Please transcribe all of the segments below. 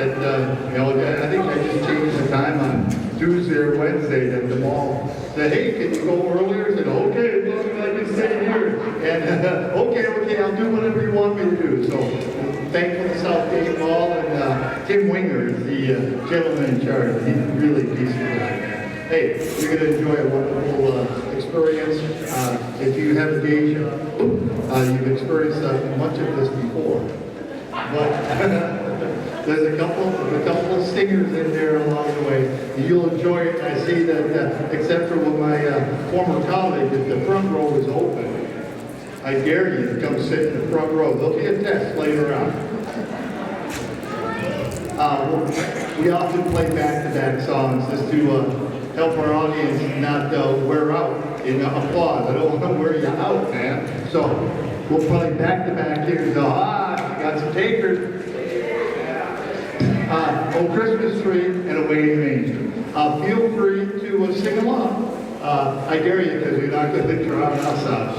that, I think I just changed the time on Tuesday or Wednesday that the mall said, hey, can you go earlier? I said, okay, as long as I can stay here. And okay, I'll do whatever you want me to do. So thankful to Southgate Mall, and Tim Winger is the gentleman in charge. He's really decent guy, man. Hey, you're going to enjoy a wonderful experience. If you have a deja, you've experienced much of this before. But there's a couple of stingers in there along the way. You'll enjoy it. I see that, except for with my former colleague, that the front row is open. I dare you to come sit in the front row. There'll be a test later on. We often play back-to-back songs just to help our audience not wear out in applause. I don't want to wear you out, man. So we'll play back-to-back here. So, you got some takers. Oh Christmas Tree and a Waiting Manger. Feel free to sing along. I dare you, because you're not going to drown us out.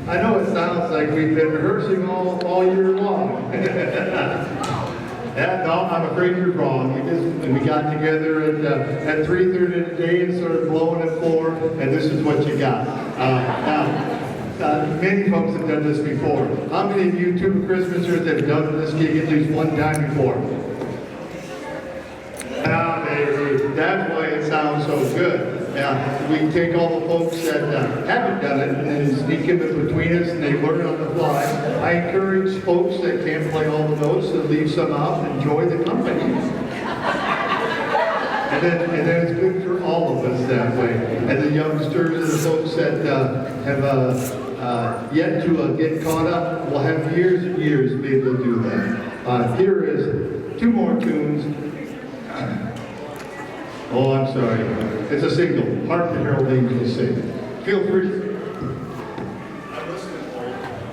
I know it sounds like we've been rehearsing all year long. Yeah, no, I'm afraid you're wrong. We got together at 3:30 today and started blowing at 4, and this is what you got. Many folks have done this before. How many of you TubaChristmasers have done this gig at least one time before? That's why it sounds so good. We take all the folks that haven't done it and sneak them in between us, and they learn on the fly. I encourage folks that can't play all the notes to leave some out and enjoy the company. And then it's good for all of us that way. And the youngsters and the folks that have yet to get caught up will have years and years to be able to do that. Here is 2 more tunes. Oh, I'm sorry. It's a single. Hark the Herald Angels Sing. Feel free. I'm listening.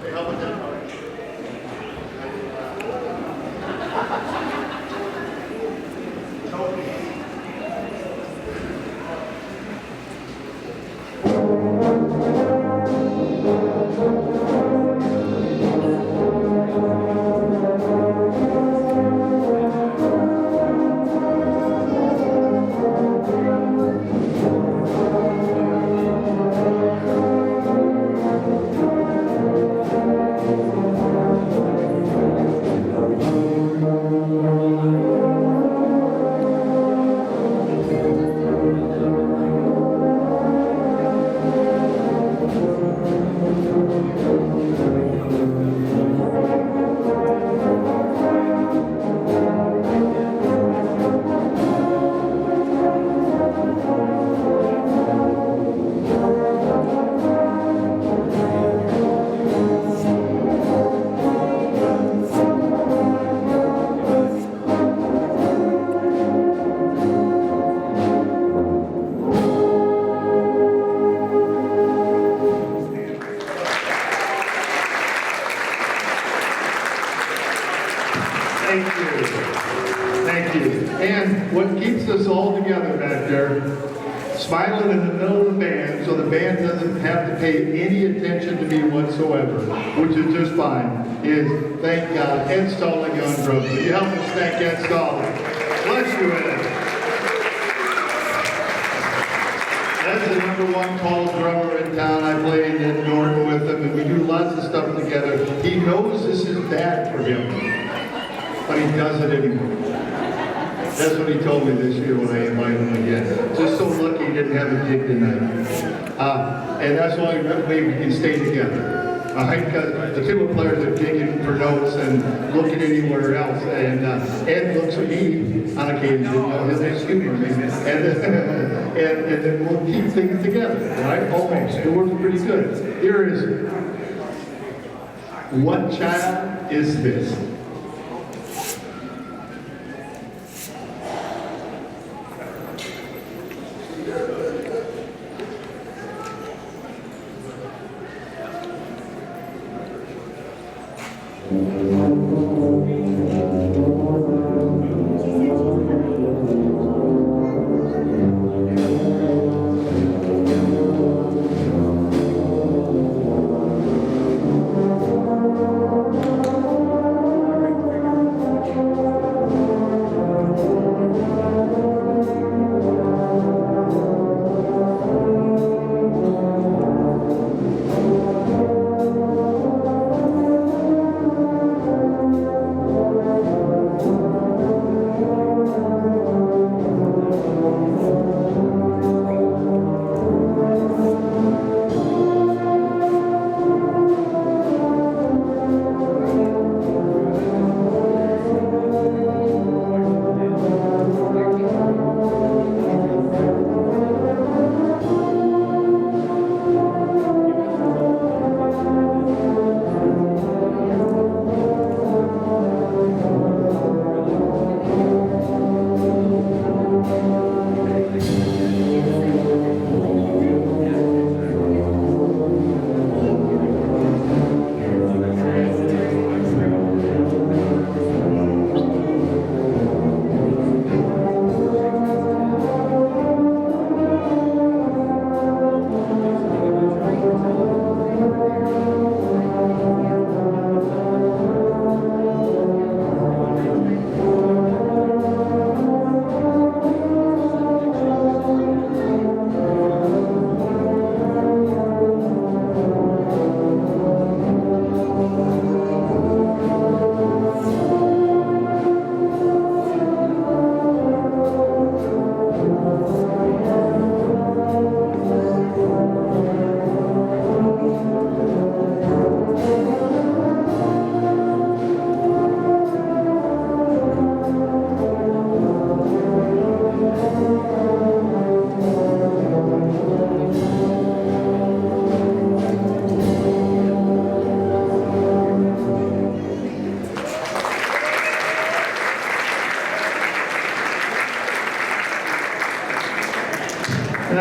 Hey, how about that? us all together back there, smiling in the middle of the band, so the band doesn't have to pay any attention to me whatsoever, which is just fine, is, thank God, Ed Stalling on drums. Will you help us thank Ed Stalling? Bless you, Ed. That's the #1 tall drummer in town. I played in Norton with him, and we do lots of stuff together. He knows this is bad for him, but he does it anyway. That's what he told me this year when I invited him again. Just so lucky he didn't have a gig tonight. And that's the only way we can stay together. Because the tuba players are digging for notes and looking anywhere else. And Ed looks at me on occasion, his name's humor me, and then we'll keep things together, right? Almost. It works pretty good. Here is, what child is this?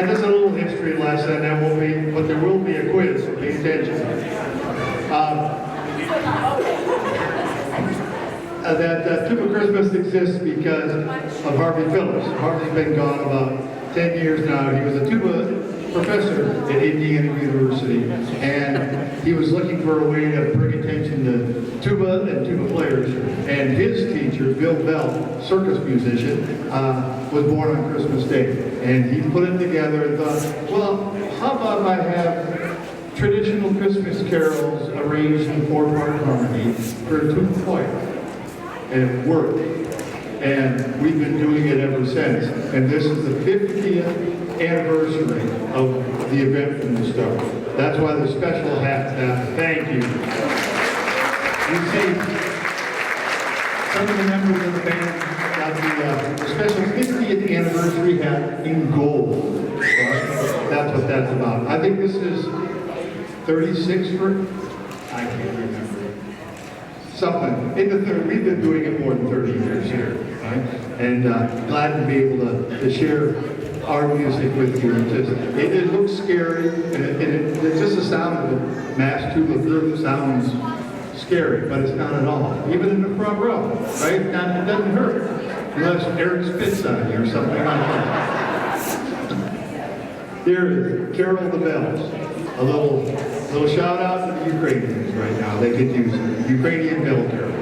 Just a little history lesson, but there will be a quiz, so pay attention. That TubaChristmas exists because of Harvey Phillips. Harvey's been gone about 10 years now. He was a tuba professor at Indiana University, and he was looking for a way to bring attention to tuba and tuba players. And his teacher, Bill Bell, circus musician, was born on Christmas Day. And he put it together and thought, well, how about I have traditional Christmas carols arranged in 4-part harmony for a tuba choir? And it worked. And we've been doing it ever since. And this is the 50th anniversary of the event from the start. That's why the special hat's down. Thank you. You see, some of the members of the band got the special 50th anniversary hat in gold. That's what that's about. I think this is 36 for, I can't remember. Something. We've been doing it more than 30 years here, right? And glad to be able to share our music with you. It looks scary, and it's just the sound of a mass tuba group sounds scary, but it's not at all. Even in the front row, right? It doesn't hurt. unless Aric spits on you or something like that. Here is Carol the Bells. A little shout out to the Ukrainians right now. They could use Ukrainian bell carol.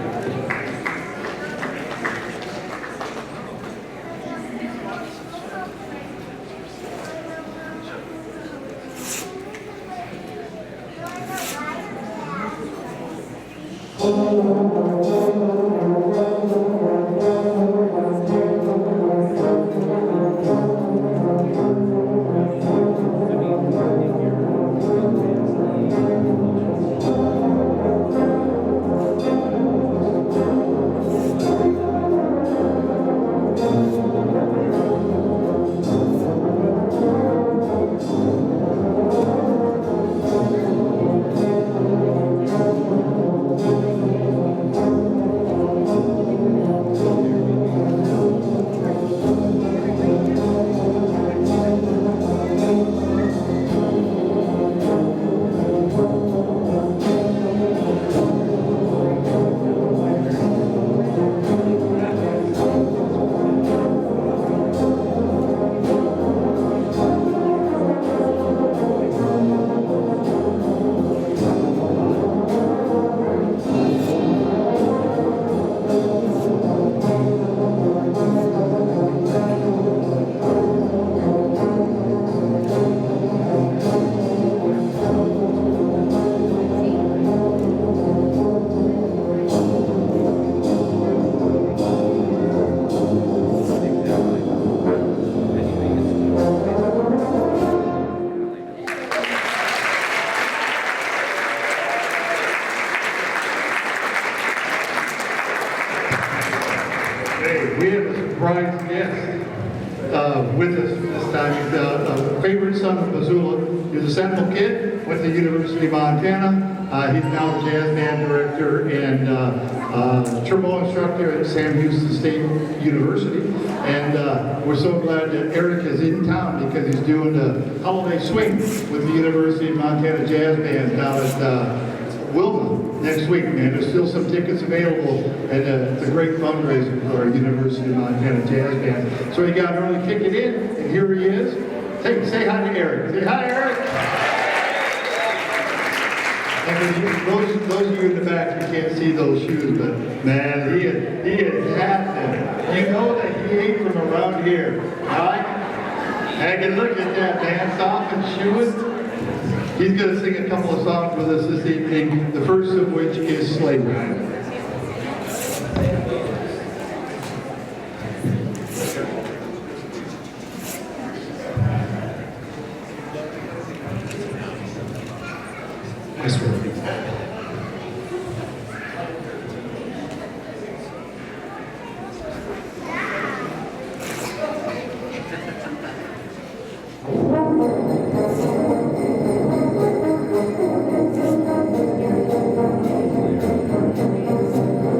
We have a surprise guest with us this time. He's a favorite son of Missoula. He's a Sentinel kid, went to the University of Montana. He's now a jazz band director and turbo instructor at Sam Houston State University. And we're so glad that Aric is in town because he's doing the holiday swing with the University of Montana Jazz Band down at Wilma next week, man. There's still some tickets available, and it's a great fundraiser for our University of Montana Jazz Band. So he got early ticket in, and here he is. Say hi to Aric. Say hi, Aric. And those of you in the back, you can't see those shoes, but man, he is happy. You know that he ain't from around here, right? I can look at that, man, soft and shoes. He's going to sing a couple of songs with us this evening, the first of which is Sleigh.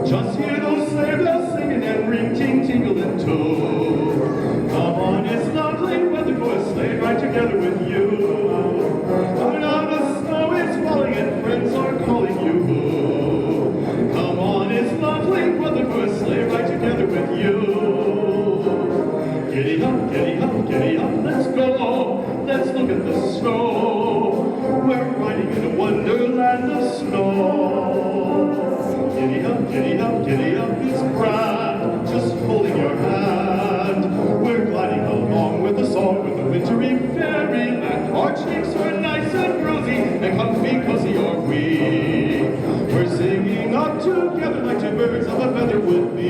Just hear those sleigh bells singing and ring, ting, tingle and toll. Come on, it's lovely weather for a sleigh ride together with you. Coming on, the snow is falling and friends are calling you. Come on, it's lovely weather for a sleigh ride together with you. Giddy up, giddy up, giddy up, let's go. Let's look at the snow. We're riding in a wonderland of snow. Giddy up, giddy up, giddy up, it's grand, just holding your hand. We're gliding along with the song, with the wintry fairyland. Our cheeks are nice and rosy, and comfy, cozy are we. We're singing up together like two birds of a feather would be.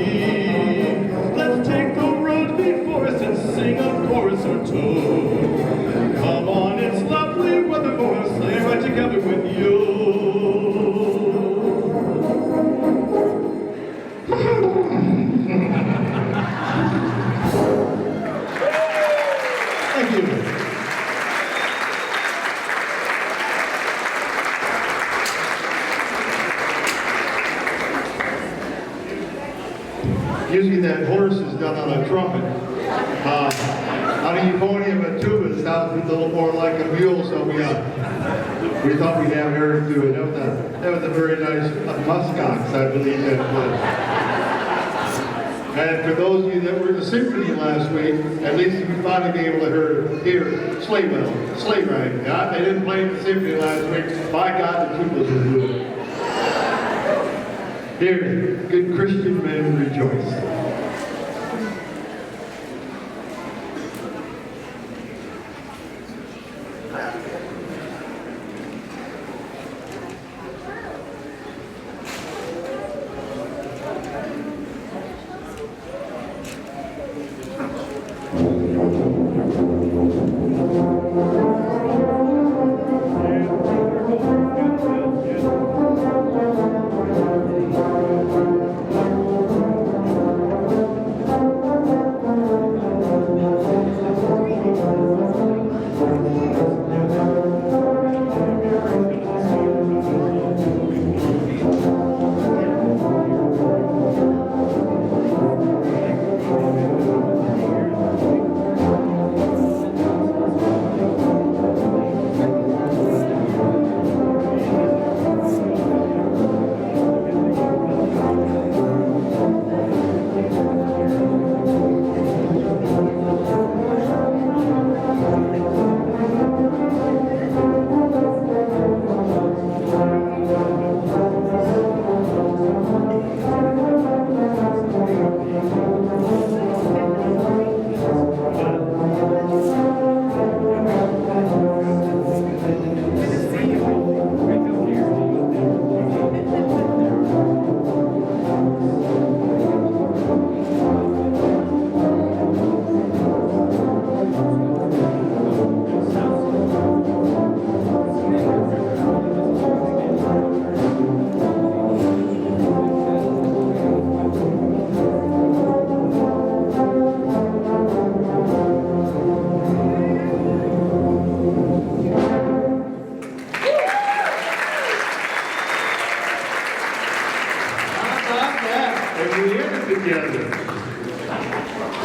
Let's take the road before us and sing a chorus or two. Come on, it's lovely weather for a sleigh ride together with you. Thank you. Usually that horse is done on a trumpet. On a euphonium and tuba, it sounds a little more like a mule, so we thought we'd have Aric do it. That was a very nice muskox, I believe that was. And for those of you that were at the symphony last week, at least you finally be able to hear Sleigh ride. Yeah, they didn't play at the symphony last week. By God, the tubas were good. Here, good Christian men rejoice.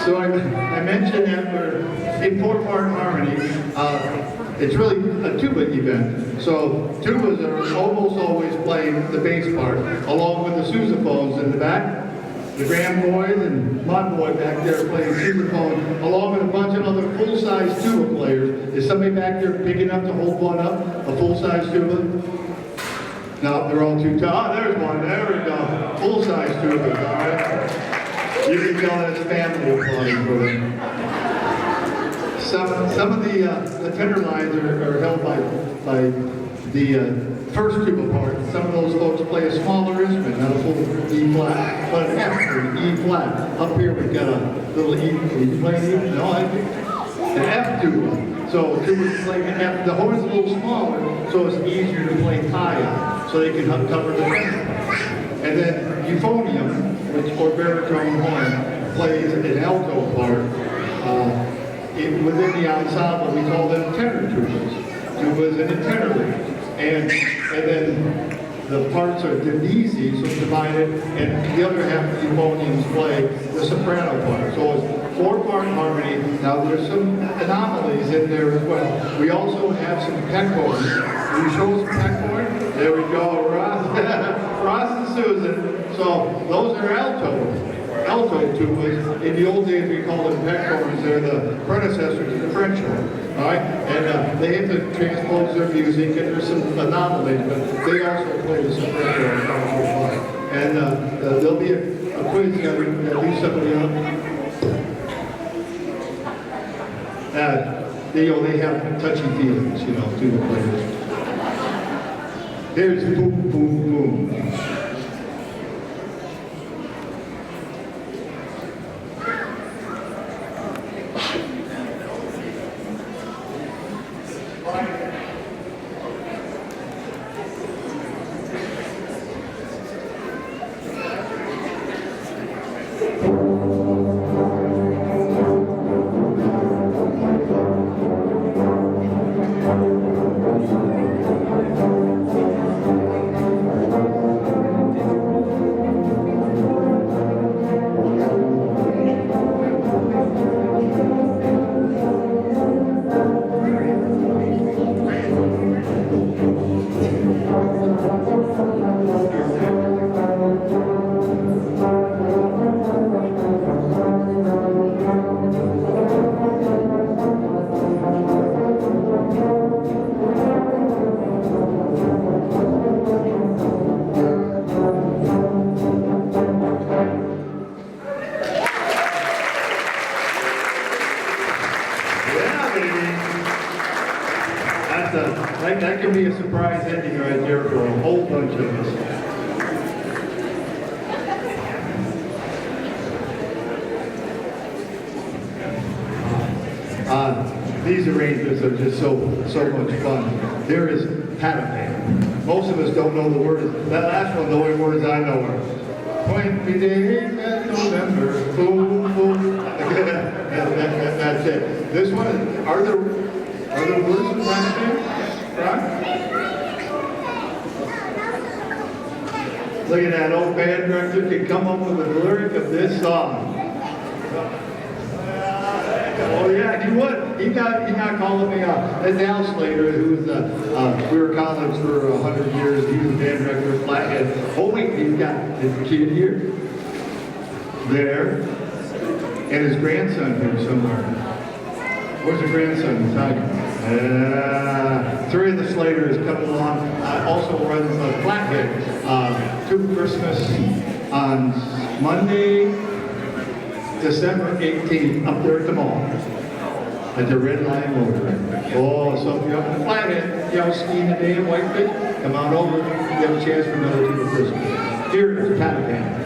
So I mentioned that we're in four-part harmony. It's really a tuba event. So tubas are almost always playing the bass part, along with the sousaphones in the back. The grand boys and my boy back there playing sousaphone, along with a bunch of other full-size tuba players. Is somebody back there big enough to hold one up? A full-size tuba? No, they're all too tall. Oh, there's one. There we go. Full-size tubas, all right? You can tell that's family playing for them. Some of the tenor lines are held by the first tuba part. Some of those folks play a smaller instrument, not a full E flat, but an F or E flat. Up here we've got a little E. Can you play an E? No, I think an F tuba. So tubas play an F. The horn's a little smaller, so it's easier to play high on, so they can cover the tenor. And then euphonium, which or baritone horn, plays an alto part. Within the ensemble, we call them tenor tubas. Tubas in a tenor range. And then the parts are divised, so divided, and the other half of the euphoniums play the soprano part. So it's four-part harmony. Now there's some anomalies in there as well. We also have some peckhorns. Will you show us some peckhorn? There we go, Ross. Ross and Susan. So those are alto tubas. In the old days we called them peckhorns. They're the predecessors to the French horn. All right, and they have to transpose their music, and there's some anomalies, but they also play the soprano. And there'll be a quiz that we leave somebody up. They have touchy feelings, to the players. Here's boom, boom, boom. That can be a surprise ending right there for a whole bunch of us. These arrangements are just so much fun. There is Patapan. Most of us don't know the words. That last one, the only words I know are 20 days in November. Boom, boom. That's it. This one, are there words in Patapan? Right? Look at that old band director can come up with the lyric of this song. Oh yeah, he would. He got calling me out. That's Al Slater, who was we were college for 100 years. He was the band director of Flathead. Oh wait, he's got his kid here, there, and his grandson here somewhere. Where's the grandson? Three of the Slaters coming along. Also runs Flathead. TubaChristmas on Monday, December 18th, up there at the mall, at the Red Line Motor. Oh, so if you're up in the Flathead, y'all skiing today in Whitefish, come on over, you have a chance for another TubaChristmas. Here is Patapan.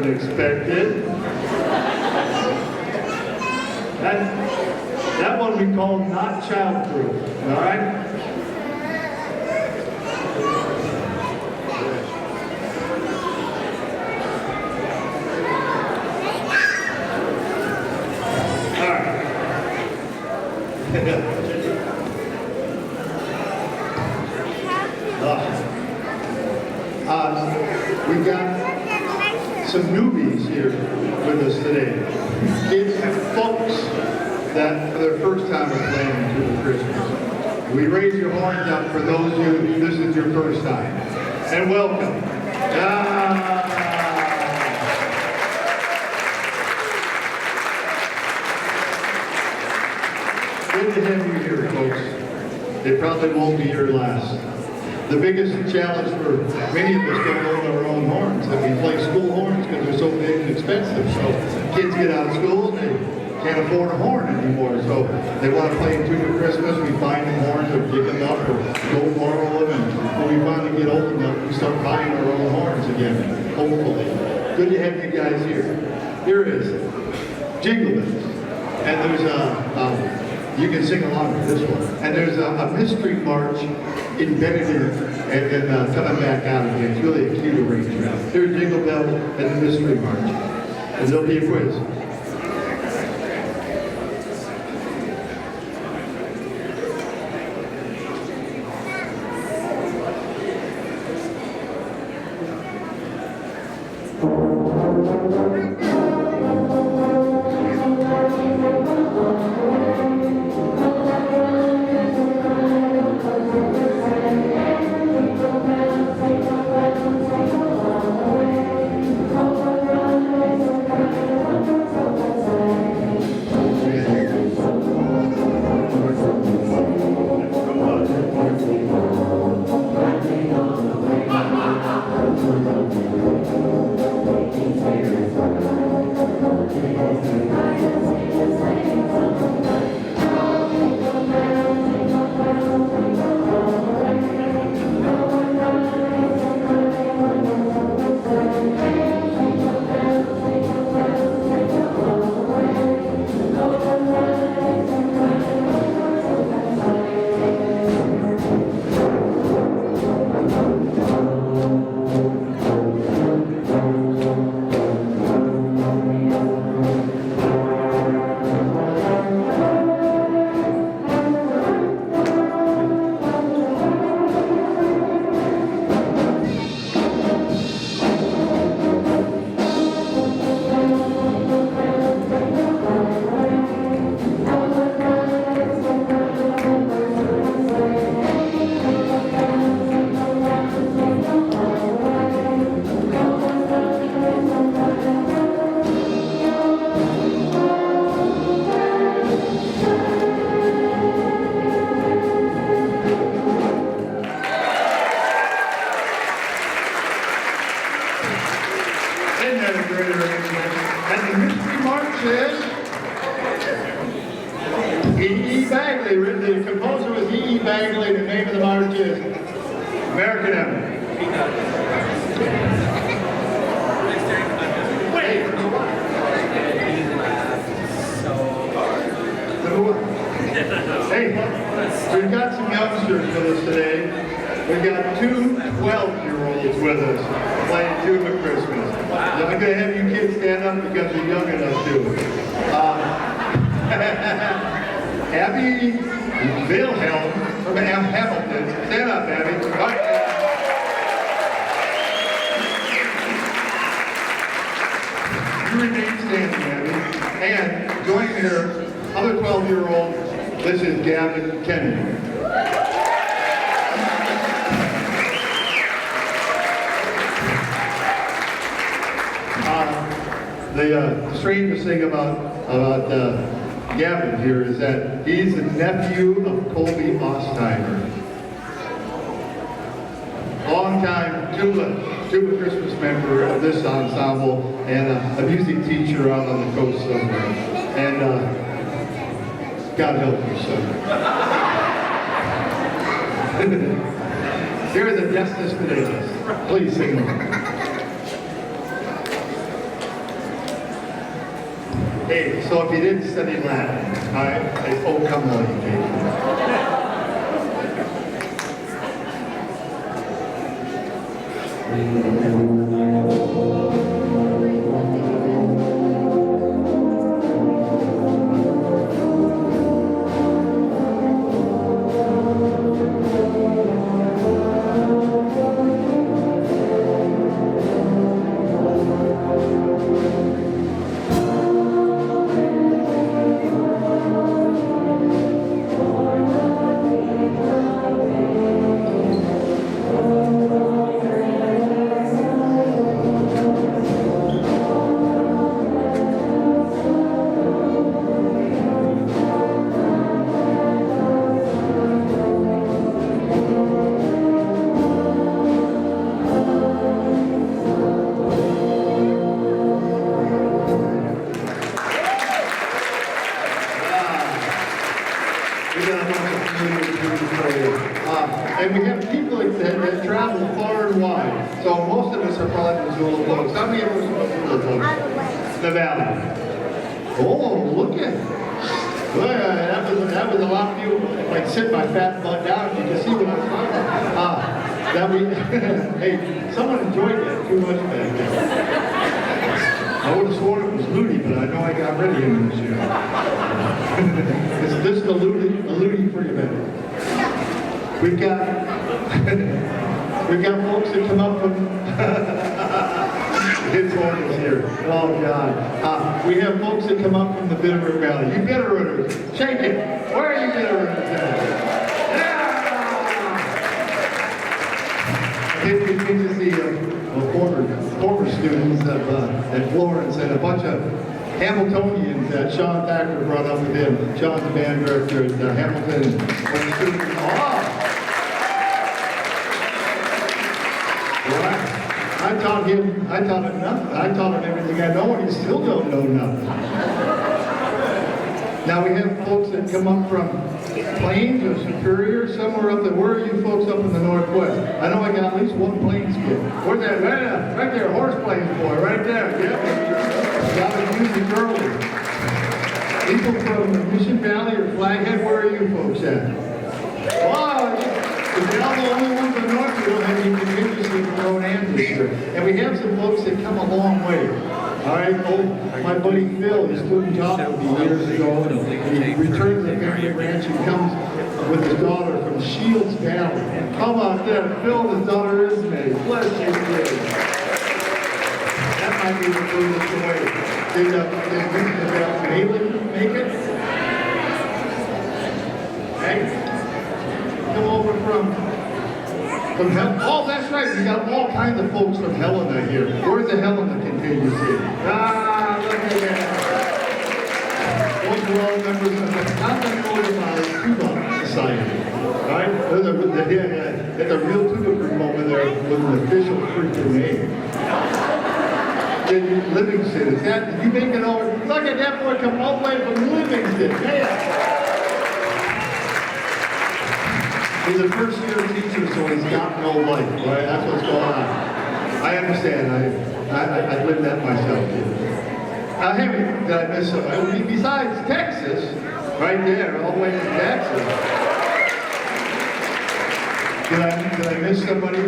Expected. That one we call not childproof. All right. All right. We got some newbies here with us today. Kids and folks that for their first time are playing TubaChristmas. We raise your horns up for those of you who this is your first time. And welcome. Good to have you here, folks. It probably won't be your last. The biggest challenge for many of us don't own our own horns. And we play school horns because they're so big and expensive. So kids get out of school and they can't afford a horn anymore. So they want to play in TubaChristmas. We find them horns or pick them up or go borrow them. And when we finally get old enough, we start buying our own horns again, hopefully. Good to have you guys here. Here is Jingle Bells. And there's you can sing along with this one. And there's a mystery march embedded in it and then coming back out again. It's really a cute arrangement. Here's Jingle Bells and the mystery march. And there'll be a quiz. The composer was E. Bagley. The name of the march is American Anthem. Hey, we've got some youngsters with us today. We've got two 12-year-olds with us playing TubaChristmas. I'm going to have you kids stand up because you're young enough to. Abby Wilhelm from Hamilton. Stand up, Abby. Right. You remain standing, Abby. And joining her other 12-year-old, this is Gavin Kennedy. The strangest thing about Gavin here is that he's the nephew of Colby Ostheimer. Long-time TubaChristmas member of this ensemble and a music teacher out on the coast somewhere. And God help you, son. Here are the Destas Fidelis. Please sing along. Hey, so if you didn't study Latin, all right, oh, come on, you And we have people that travel far and wide. So most of us are probably Missoula folks. How many of us are Missoula folks? The Valley. Oh, look at it. Well, that was a lot of you. Like sit my fat butt down. You can see what I'm talking about. Hey, someone enjoyed that too much back there. I would have sworn I know I got ready in this year. It's just alluding pretty bad. We've got folks that come up from his home is here. Oh God. We have folks that come up from the Bitterroot Valley. You Bitterrooters, shake it. Where are you Bitterrooters at? Yeah! I think we get to see former students at Florence and a bunch of Hamiltonians that Sean Thacker brought up with him. Sean's the band director at Hamilton. I taught him nothing. I taught him everything I know, and he still don't know nothing. Now we have folks that come up from Plains or Superior, somewhere up there. Where are you folks up in the Northwest? I know I got at least one Plains kid. Where's that? Right there, Horse Plains boy, right there. Yep. Got to use it early. People from Mission Valley or Flaghead, where are you folks at? Wow, if they're all the only ones in the North, we don't have any contingency for our own hands this year. And we have some folks that come a long way. All right, my buddy Phil, his student job years ago, and he returned to the family ranch and comes with his daughter from Shields Valley. How about that? Phil and his daughter Ismay. Bless you, kid. That might be the furthest away. Did Malin make it? Hey, come over from Helena. Oh, that's right. We got all kinds of folks from Helena here. Where's the Helena contingency? Ah, look at that. Those are all members of the Continental Tuba Society. Right? There's a real tuba group over there with an official freaking name. In Livingston. Is that, you make it over? Look at that boy come all the way from Livingston. Yeah. He's a first-year teacher, so he's got no life, right? That's what's going on. I understand. I lived that myself. Hey, did I miss something? Besides Texas, right there, all the way from Texas. Did I miss somebody?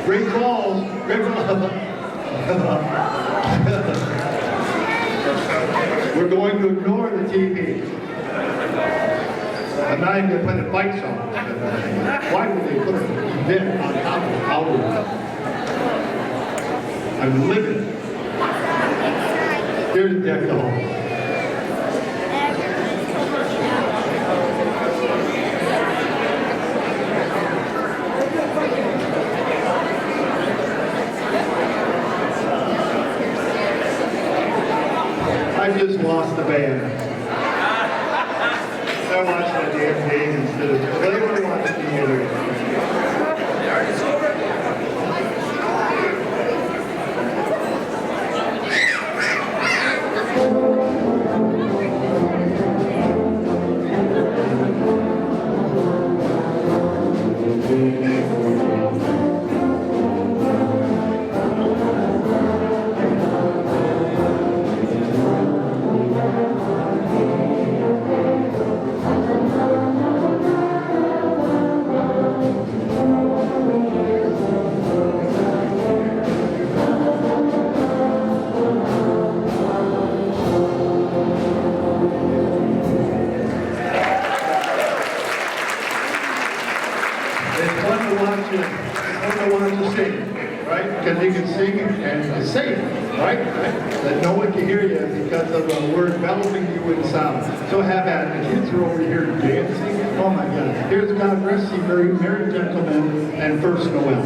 Great Falls. Great Falls. We're going to ignore the TV. I'm not even going to play the fight song. Why would they put an event on top of our? I'm living. Here's the deck hall. I just lost the band. I watched that damn game instead of they were watching the other. Because you can sing and it's safe, right? That no one can hear you because of we're enveloping you in sound. So have at it. The kids are over here dancing. Oh my God. Here's God rest ye merry gentlemen and First Noel.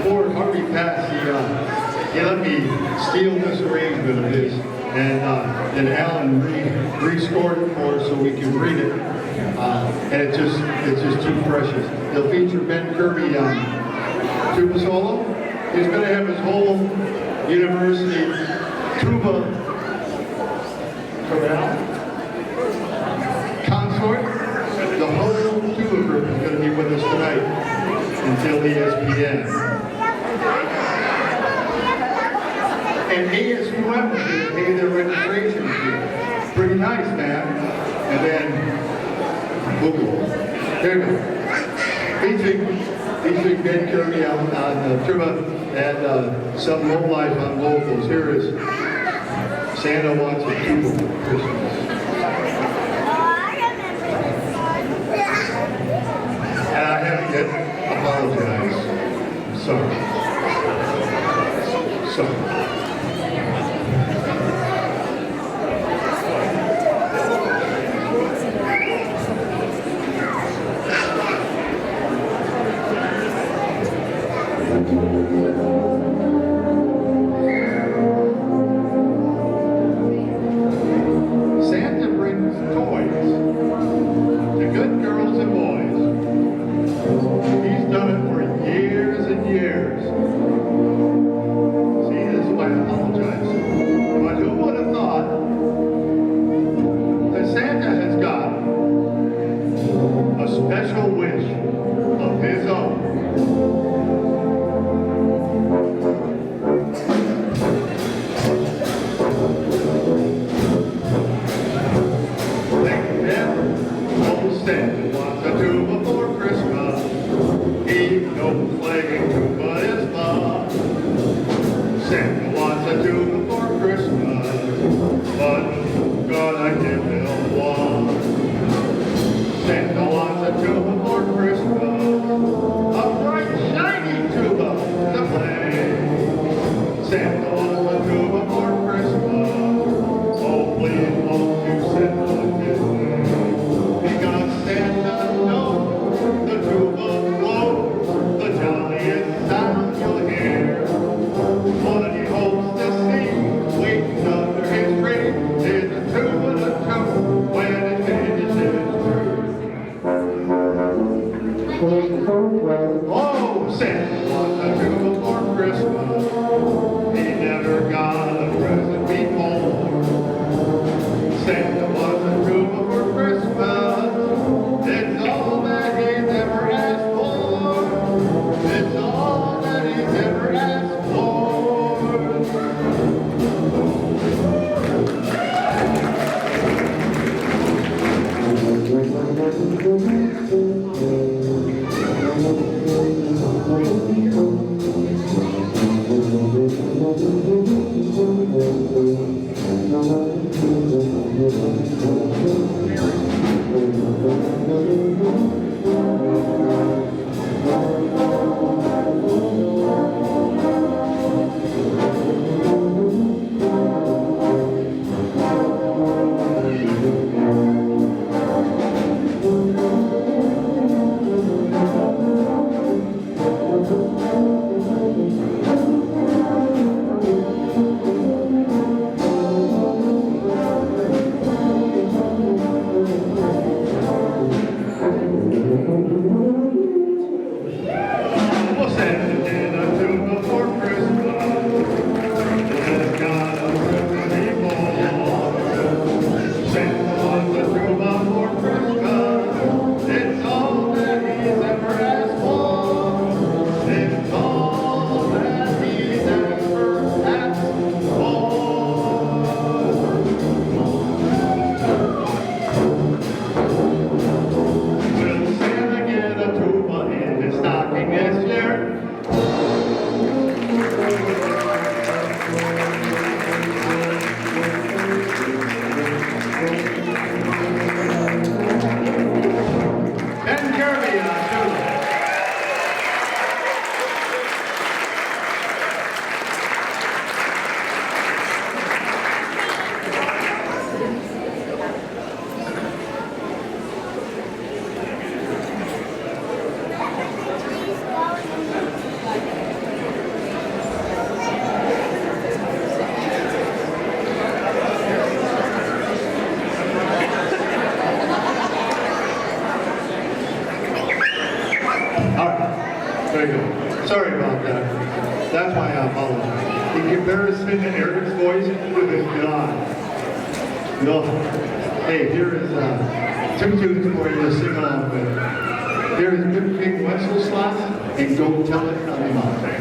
Before Harvey passed, he let me steal this arrangement of his, and Alan rescored it for us so we can read it, and it's just too precious. He'll feature Ben Kirby on tuba solo. He's going to have his whole university tuba chorale consort. The whole tuba group is going to be with us tonight until ESPN. And ASUM is going to pay their registration fee. Pretty nice, man. And then, Google. There you go. Featuring Ben Kirby on tuba and some low life on vocals. Here is Santa Wants a Tuba for Christmas. And I have to apologize. I'm sorry. Sorry. Santa brings toys to good girls and boys. He's done it for years and years. See, this is why I apologize. But who would have thought that Santa has got a special wish of his own? Santa wants a tuba for Christmas. He knows playing tuba is fun. Santa wants a tuba for Christmas, but gonna give him one. Santa wants a tuba for Christmas, a bright shiny tuba to play. Santa wants a tuba for Christmas. Oh, please won't you send one his way? Santa knows the tuba blows the jolliest sound you'll hear. What he hopes to see waiting under his tree is a tuba to tune when it finishes through. Oh, Santa wants a tuba for Christmas. He never got a present before. Santa wants a tuba for Christmas. It's all that he's ever asked for. It's all that he's ever asked for. There you go. Sorry about that. That's why I apologize. In comparison to Eric's voice, it is gone. No. Hey, here is two tunes for you to sing along with. Here is Good King Wenceslas and Go Tell It on the Mountain.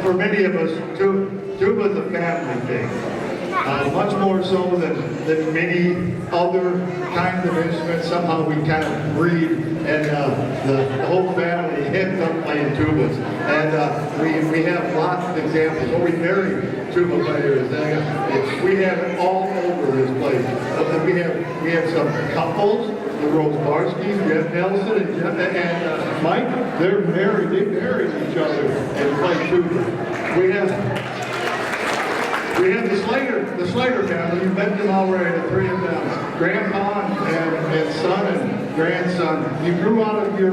For many of us, tuba is a family thing. Much more so than many other kinds of instruments. Somehow we kind of breed, and the whole family ends up playing tubas. And we have lots of examples. When we marry tuba players, we have it all over this place. We have some couples, the Rosebarskis, Jeff Nelson and Mike. They're married. They married each other and play tuba. We have the Slater family. You met them already, the three of them. Grandpa and son and grandson. You grew out of your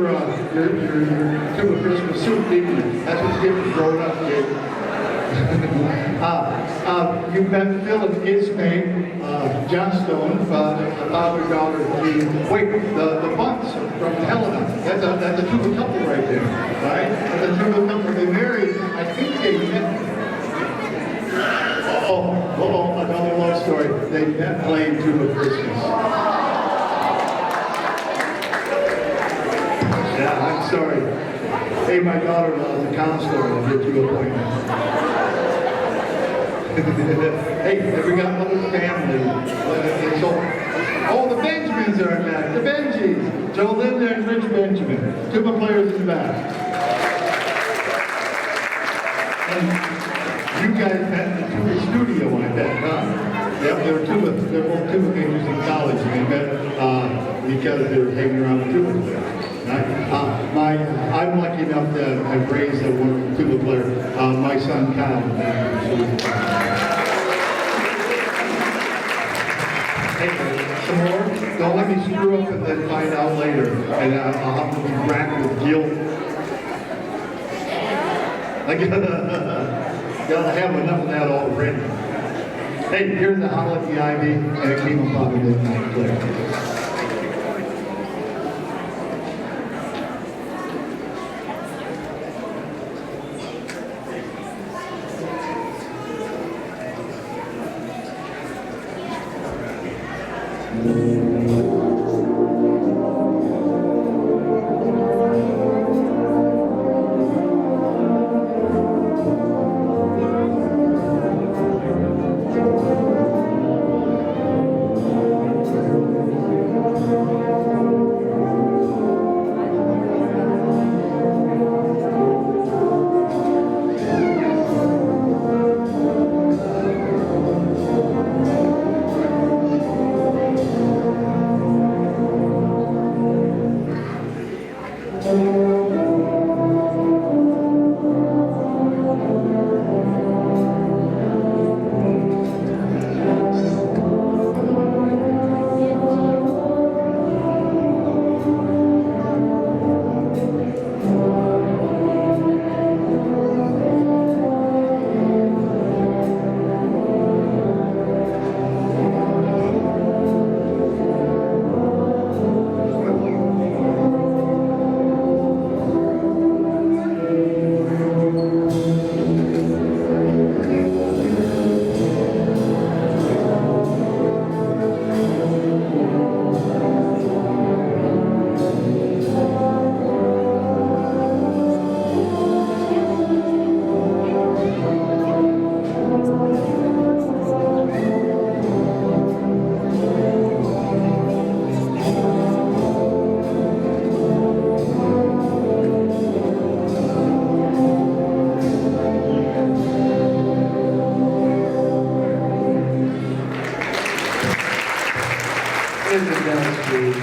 TubaChristmas soup, didn't you? That's what you get growing up, kid. You met Phil and Ismay, John Stone, father-daughter team. Wait, the Bunts from Helena. That's a tuba couple right there, right? That's a tuba couple. They married, I think they met. Another love story. They met playing TubaChristmas. Yeah, I'm sorry. Hey, my daughter-in-law is a counselor. I'll get you a appointment. Hey, have we got another family? The Benjamins are back. The Benjis. Joe Linda and Rich Benjamin. Tuba players in the back. And you guys met in the tuba studio at that time. Yep, they're both tuba majors in college. And they met because they were hanging around with tuba players. Right? I'm lucky enough to have raised a wonderful tuba player. My son Kyle. Hey, some more? Don't let me screw up and then find out later. And I'll have to be racked with guilt. I gotta have enough of that already. Hey, here's the Holiday Ivy and a King of Bobby Midnight Claire. Isn't that sweet?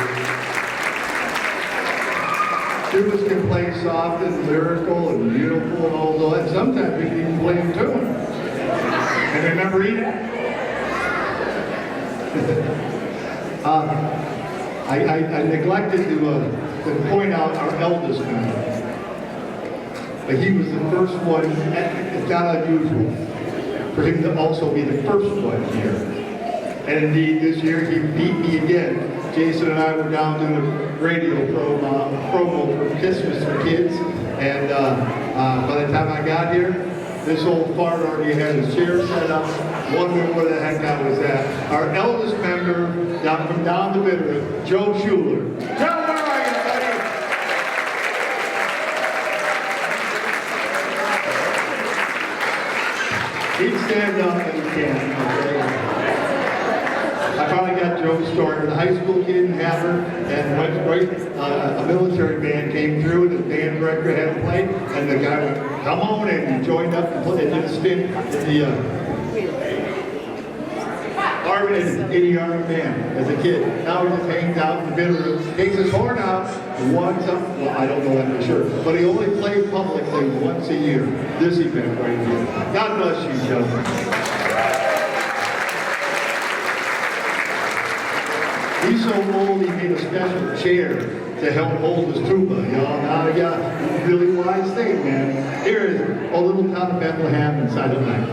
Tubas can play soft and lyrical and beautiful and all that. Sometimes we can even play them tune. And remember Edith? I neglected to point out our eldest member. But he was the first one. It's not unusual for him to also be the first one here. And indeed, this year he beat me again. Jason and I were down doing a radio promo for Christmas for kids, and by the time I got here, this old fart already had his chair set up, wondering where the heck I was at. Our eldest member, from down the Bitterroot, Joe Schuler. Joe, where are you, buddy? He'd stand up and he can't, okay? I finally got Joe's story. The high school kid in Havre, and went right, a military band came through, and the band director had to play, and the guy went, come on, and he joined up and did a stint in the Army band as a kid. Now he just hangs out in the Bitterroot, takes his horn out, and wants up. Well, I don't know that for sure, but he only played publicly once a year. This event right here. God bless you, Joe. He's so old, he made a special chair to help hold his tuba, you know. Now, yeah, really wise thing, man. Here is a little town of Bethlehem in Silent Night.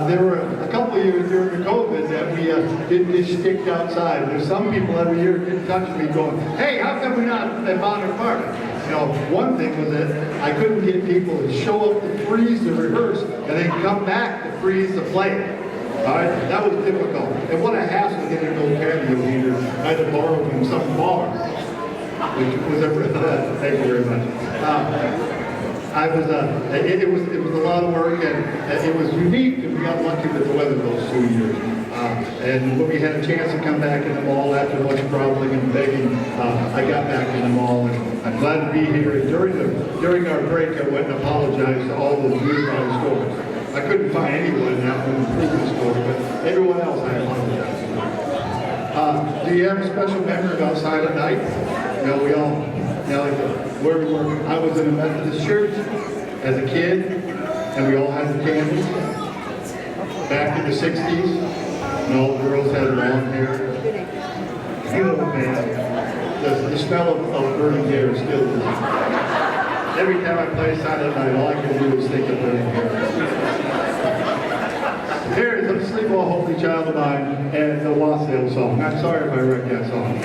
There were a couple of years during the COVID that we did this sticked outside. There's some people every year get in touch with me going, hey, how come we're not at Bonner Park? You know, one thing was that I couldn't get people to show up to freeze to rehearse and then come back to freeze to play. All right, that was difficult. And what a hassle getting those patio heaters. I had to borrow from some bar, which was thank you very much. It was a lot of work, and it was unique, and we got lucky with the weather those 2 years. And when we had a chance to come back in the mall after much groveling and begging, I got back in the mall, and I'm glad to be here. And during our break, I went and apologized to all those nearby stores. I couldn't find anyone in that one previous store, but everyone else I apologize to. Do you have a special memory about Silent Night? You know, we all, you know, like where we were. I was in a Methodist church as a kid, and we all had the candles. Back in the 60s, and all the girls had long hair. Oh man, the smell of burning hair is still there. Every time I play Silent Night, all I can do is think of burning hair. Here, let's Sleep, O Holy Child of Mine, and the Wassail song. I'm sorry if I wrecked that song.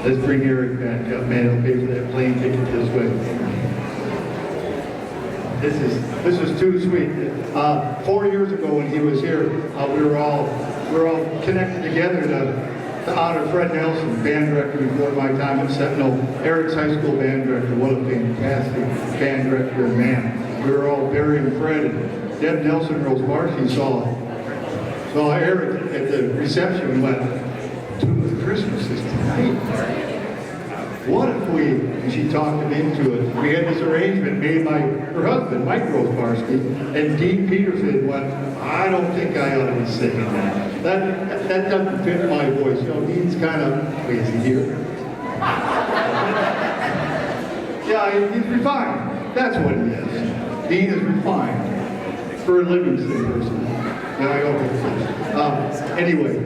Let's bring Aric back up, man. He'll pay for that plane ticket this way. This is too sweet. 4 years ago when he was here, we were all connected together to honor Fred Nelson, band director before my time at Sentinel. Aric's high school band director. What a fantastic band director and man. We were all burying Fred. And Deb Nelson Rose Marcy saw Aric at the reception and went, "TubaChristmas is tonight. What if we," and she talked him into it. We had this arrangement made by her husband, Mike Rosemarsky, and Dean Peterson went, "I don't think I ought to be singing that. That doesn't fit my voice." You know, Dean's kind of, wait, is he here? Yeah, he's refined. That's what he is. Dean is refined for a Livingston person. And I go, anyway,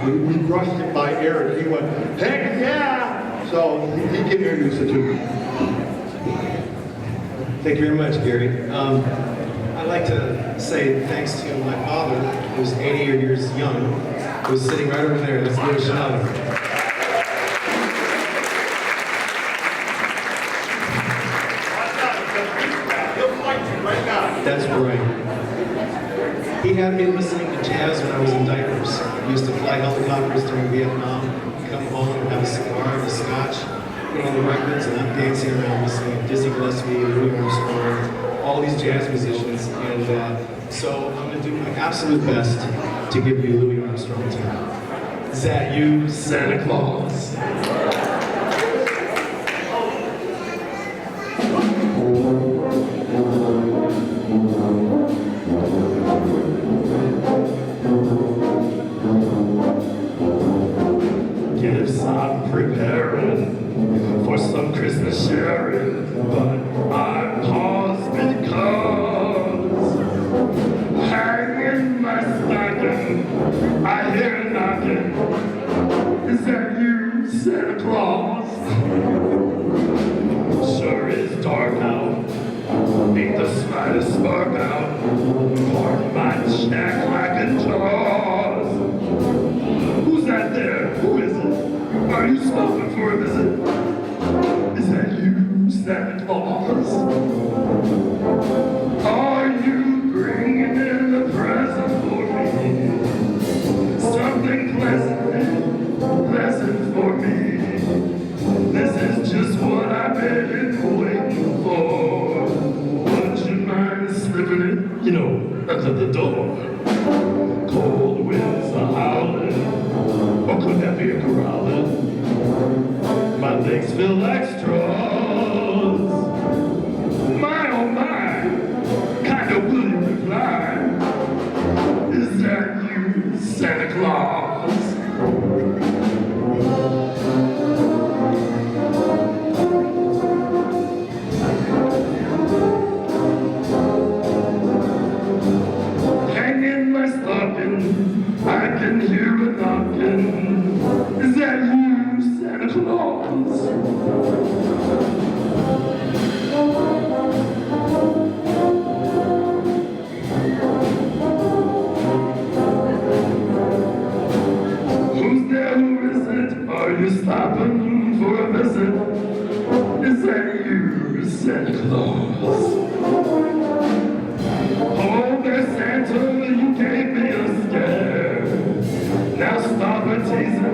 we brushed it by Aric. He went, "Heck yeah!" So he can introduce it to me. Thank you very much, Gary. I'd like to say thanks to my father, who's 80 years young, who's sitting right over there. That's Aric Schneller. That's right. He had me listening to jazz when I was in diapers. I used to fly helicopters during Vietnam, come home and have a cigar and a scotch, put on the records, and I'm dancing around listening to Dizzy Gillespie, Louis Armstrong, all these jazz musicians. And so I'm going to do my absolute best to give you Louis Armstrong tonight. Is that you, Santa Claus? Gifts I'm preparing for some Christmas sharing, but I pause because hanging my stocking, I hear a knocking. Is that you, Santa Claus? Sure is dark out, beat the slightest spark out, part my jack like a jaws. Who's that there? Who is it? Are you stopping for a visit? Is that you, Santa Claus? Are you bringing in a present for me? Something pleasant for me. This is just what I've been waiting for. Would you mind slipping it, under the door? Cold winds are howling, or could that be a growling? My legs feel like straws.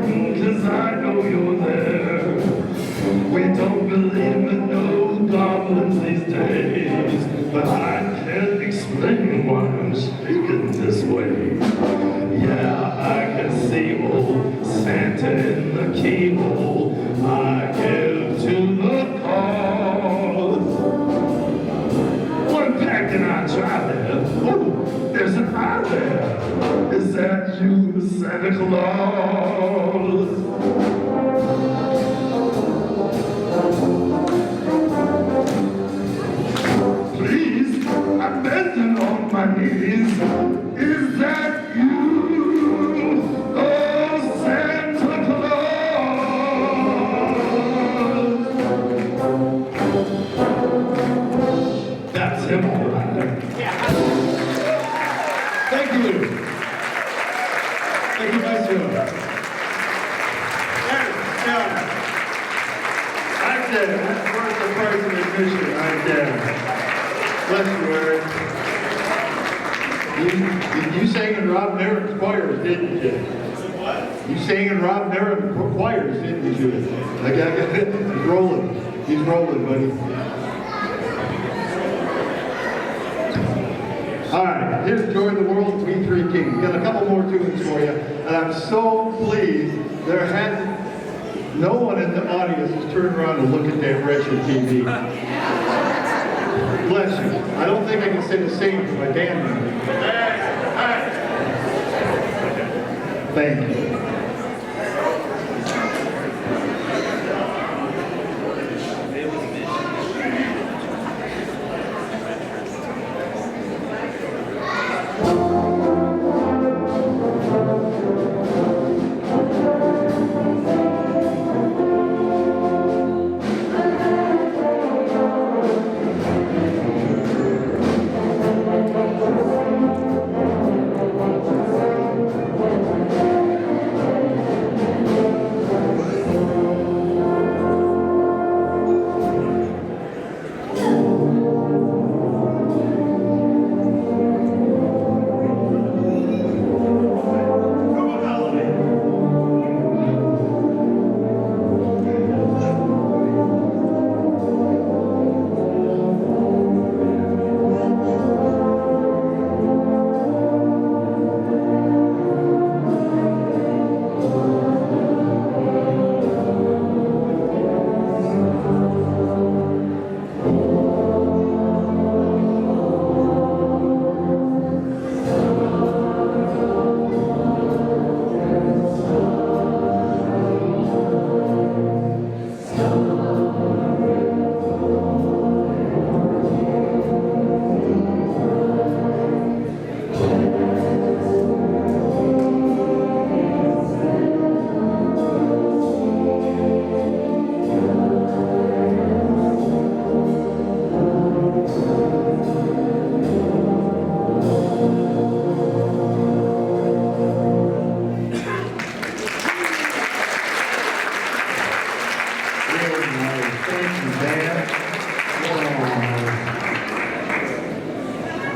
'cause I know you're there. We don't believe in no goblins these days, but I can't explain why I'm speaking this way. Yeah, I can see old Santa in the keyhole. I give to the call. One pack and I try there. Oh, there's an eye there. Is that you, Santa Claus? Please, I'm bending on my knees. Is that you, oh Santa Claus? That's him, all right. Thank you. Thank you, Maestro. Right there, that's worth the price of admission right there. Bless you, Aric. You sang in Rob Merritt's choirs, didn't you? What? You sang in Rob Merritt's choirs, didn't you? He's rolling. He's rolling, buddy. All right, here's Joy the World, We Three Kings. Got a couple more tunes for you, and I'm so pleased there hasn't, no one in the audience has turned around to look at that wretched TV. Bless you. I don't think I can say the same for my band members. Thank you.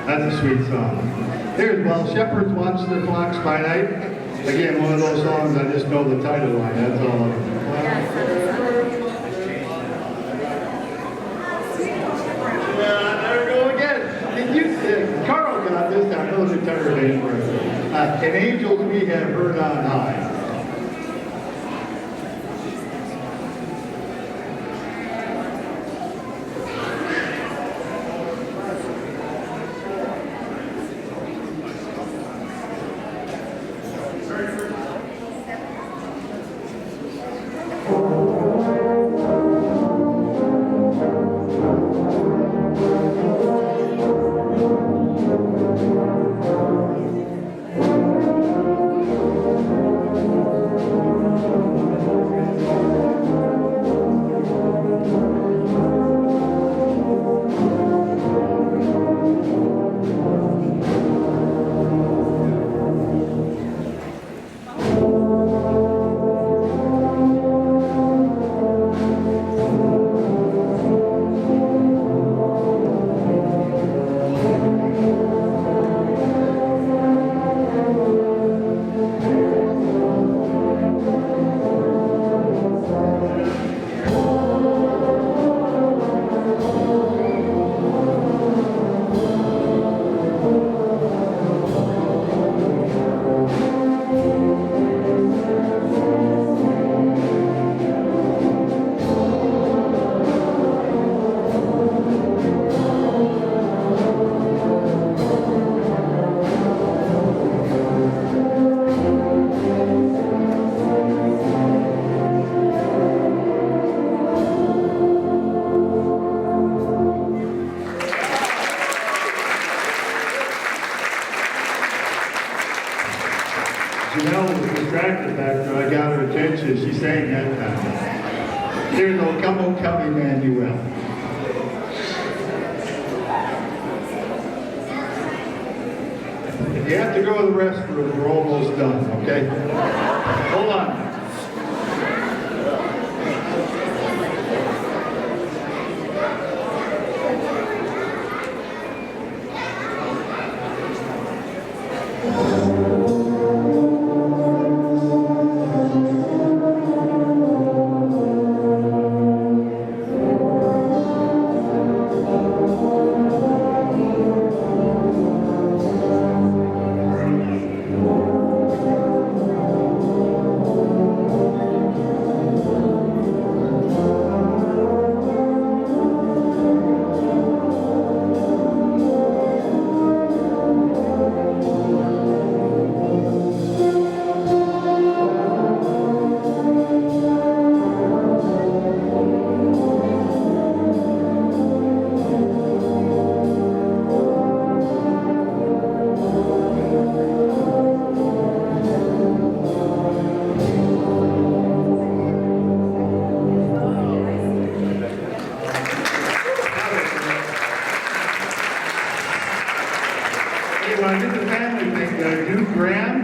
That's a sweet song. Here's While Shepherds Watch Their Flocks by Night. Again, one of those songs I just know the title line, that's all. There we go again. Did you, Carl got this, I know the tenor name for it. And angels we have heard on high. Janelle was distracted back there. I got her attention. She sang that time. Here's "Oh Come, Oh Come, Emmanuel." If you have to go to the restroom, we're almost done, okay? Hold on. When I did the family thing, did I do Graham?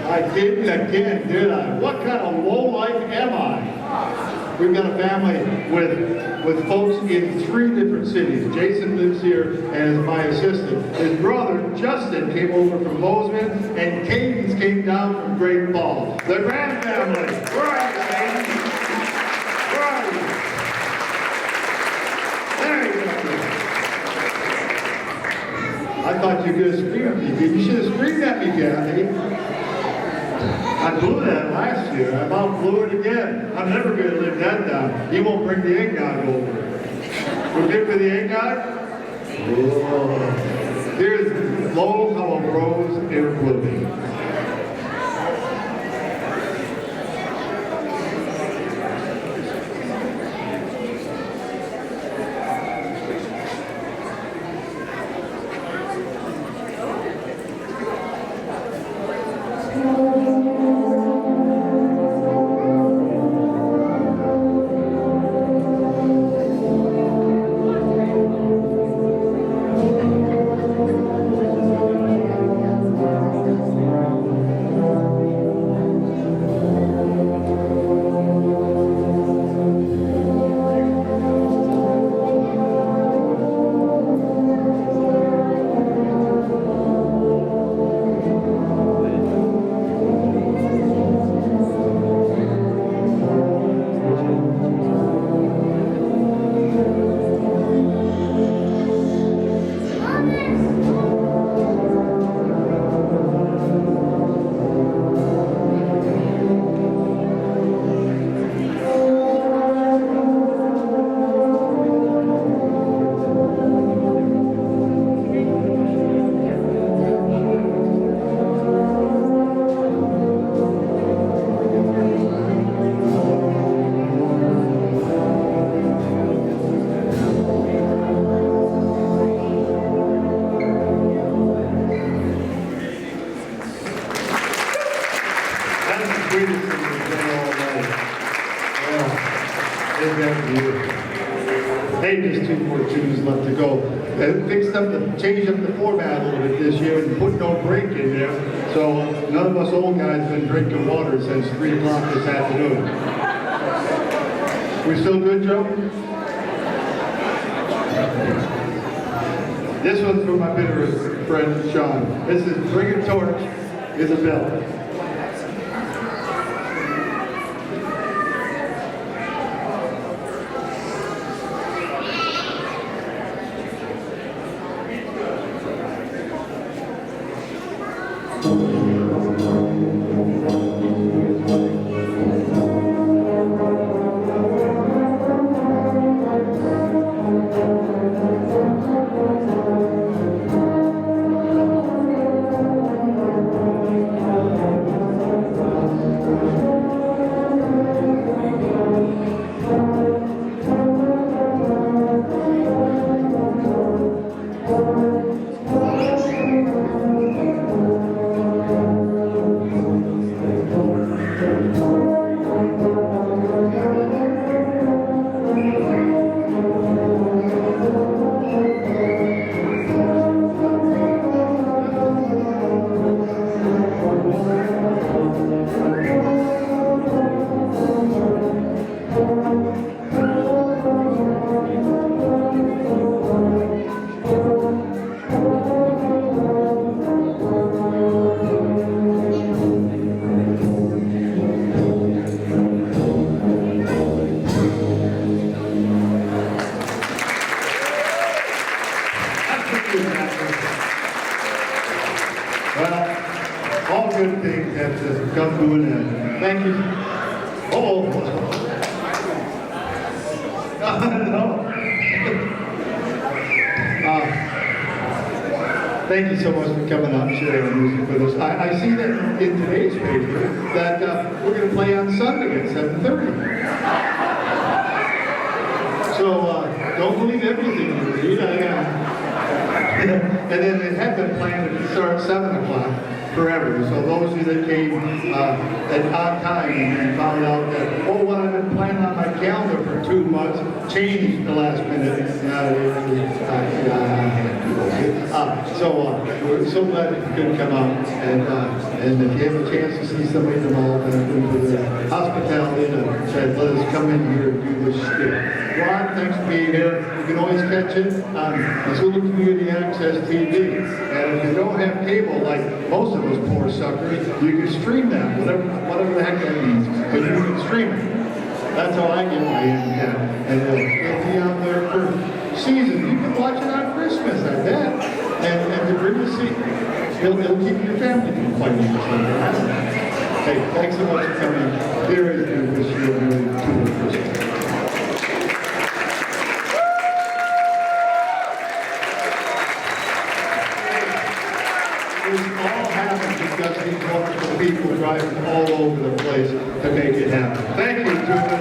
I didn't again, did I? What kind of lowlife am I? We've got a family with folks in 3 different cities. Jason lives here and is my assistant. His brother, Justin, came over from Bozeman, and Cadence came down from Great Falls. The Graham family. Where are you, Cadence? Where are you? There you go. I thought you were going to scream at me. You should have screamed at me, Kathy. I blew that last year. I about blew it again. I'm never going to live that down. He won't bring the eggnog over. We're good for the eggnog? Whoa. Here's "Lo, How a Rose in Blooming." Hey, there's 2 more tunes left to go. Changed up the format a little bit this year and put no break in there. So none of us old guys have been drinking water since 3 o'clock this afternoon. We still good, Joe? This one's from my bitterest friend, Sean. This is "Bring a Torch, Isabella." Patrick. Well, all good things have to come to an end. Thank you. Oh, no. Thank you so much for coming out and sharing music with us. I see that in today's paper that we're going to play on Sunday at 7:30. So don't believe everything you read. And then it had been planned to start at 7 o'clock forever. So those of you that came at odd time and found out that, oh, what I've been planning on my calendar for 2 months changed the last minute. So we're so glad that you could come out. And if you have a chance to see somebody in the mall, then for the hospitality that let us come in here and do this shit. Ron, thanks for being here. You can always catch it on Missoula Community Access TV. And if you don't have cable, like most of us poor suckers, you can stream that, whatever the heck that means. But you can stream it. That's how I get my internet. And it'll be out there for season. You can watch it on Christmas, I bet. And to bring the seat, it'll keep your family from fighting each other. Hey, thanks so much for coming. Here is your wish you a very cool Christmas. This all happened because these wonderful people driving all over the place to make it happen. Thank you, Tuba.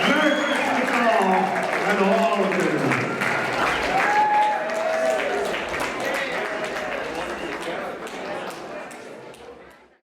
Merry Christmas all, and all of you.